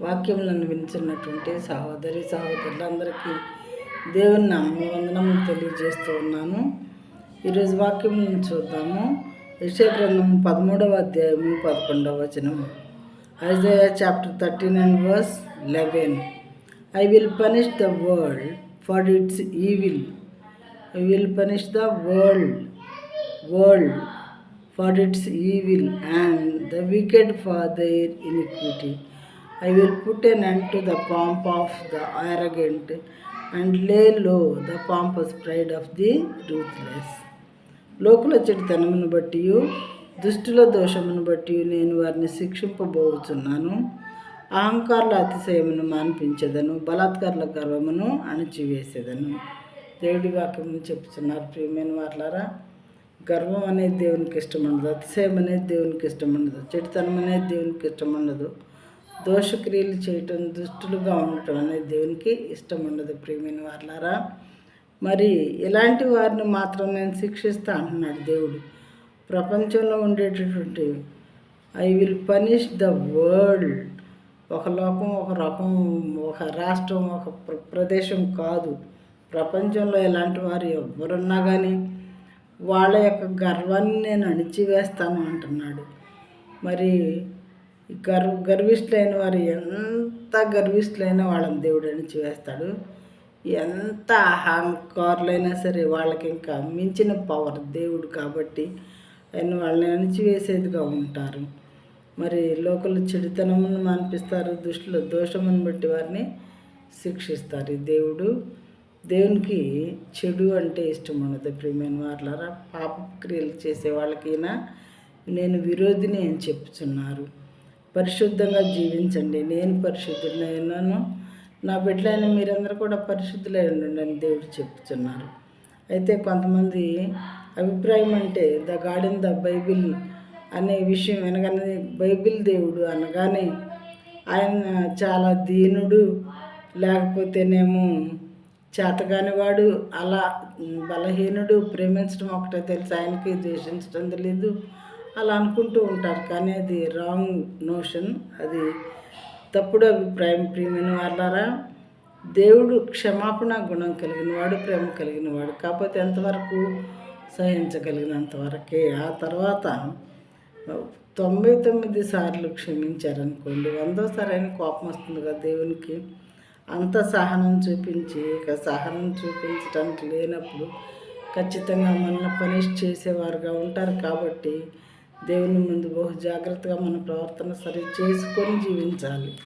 వాక్యములను వినిచినటువంటి సహోదరులందరికీ దేవుని నామమున వందనములు తెలియజేస్తూ ఉన్నాను. ఈరోజు వాక్యములను చూద్దాము. యెషయా గ్రంథం 13వ అధ్యాయము 11వ వచనము. Isaiah chapter 39:11. I will punish the world for its evil. I will punish the world for its evil and the wicked for their iniquity. I will put an end to the pomp of the arrogant and lay low the pompous pride of the ruthless. లోకుల చెడుతనమును బట్టి దుష్టుల దోషమును బట్టి నేను వారిని శిక్షింపబోచున్నాను. అహంకారుల అతిశయమును మాన్పించేదను, బలాత్కారుల గర్వమును అణిచివేసేదను. దేవుడి వాక్యమును చెప్తున్నారు. ప్రియమైన వారలారా, గర్వం అనేది దేవునికి ఇష్టం ఉండదు, అతిశయం అనేది దేవునికి ఇష్టం ఉండదు, చెడుతనం అనేది దేవునికి ఇష్టం ఉండదు, దోషక్రియలు చేయటం, దుష్టులుగా ఉండటం అనేది దేవునికి ఇష్టం ఉండదు. ప్రియమైన వారలారా, మరి ఇలాంటి వారిని మాత్రం నేను శిక్షిస్తా అంటున్నాడు దేవుడు. ప్రపంచంలో ఉండేటటువంటి I will punish the world, ఒక లోకం, ఒక రకం, ఒక రాష్ట్రం, ఒక ప్రదేశం కాదు. ప్రపంచంలో ఇలాంటి వారు ఎవరున్నా కానీ వాళ్ళ యొక్క గర్వాన్ని నేను అణిచివేస్తాను అంటున్నాడు. మరి గర్విష్ఠులైన వారు ఎంత గర్విష్ఠులైనా వాళ్ళని దేవుడు అణిచివేస్తాడు. ఎంత అహంకారులైనా సరే వాళ్ళకి ఇంకా మించిన పవర్ దేవుడు కాబట్టి ఆయన వాళ్ళని అణిచివేసేదిగా ఉంటారు. మరి లోకలు చెడుతనమును మాన్పిస్తారు, దుష్టుల దోషమును బట్టి వారిని శిక్షిస్తారు. దేవునికి చెడు అంటే ఇష్టం ఉండదు. ప్రియమైన వారలారా, పాప క్రియలు చేసే వాళ్ళకైనా నేను విరోధిని అని చెప్తున్నారు. పరిశుద్ధంగా జీవించండి, నేను పరిశుద్ధులైనాను, నా బిడ్డలైన మీరందరూ కూడా పరిశుద్ధులై ఉండండి అని దేవుడు చెప్తున్నారు. అయితే కొంతమంది అభిప్రాయం అంటే the God in the Bible అనే విషయం వినగానే, బైబిల్ దేవుడు అనగానే ఆయన చాలా దీనుడు, లేకపోతేనేమో చేతగానివాడు, అలా బలహీనుడు, ప్రేమించడం ఒకటే తెలుసు, ఆయనకి ద్వేషించడం తెలీదు, అలా అనుకుంటూ ఉంటారు. కానీ అది రాంగ్ నోషన్, అది తప్పుడు అభిప్రాయం. ప్రియమైన వాళ్ళారా, దేవుడు క్షమాపణ గుణం కలిగినవాడు, ప్రేమ కలిగినవాడు. కాకపోతే ఎంతవరకు సహించగలిగినంతవరకే. ఆ తర్వాత 99 సార్లు క్షమించారనుకోండి, 100సారి అయిన కోపం వస్తుంది కదా దేవునికి. అంత సహనం చూపించి ఇక సహనం చూపించడానికి లేనప్పుడు ఖచ్చితంగా మనల్ని పనిష్ చేసేవారుగా ఉంటారు. కాబట్టి దేవుని ముందు బహు జాగ్రత్తగా మన ప్రవర్తన సరి చేసుకొని జీవించాలి.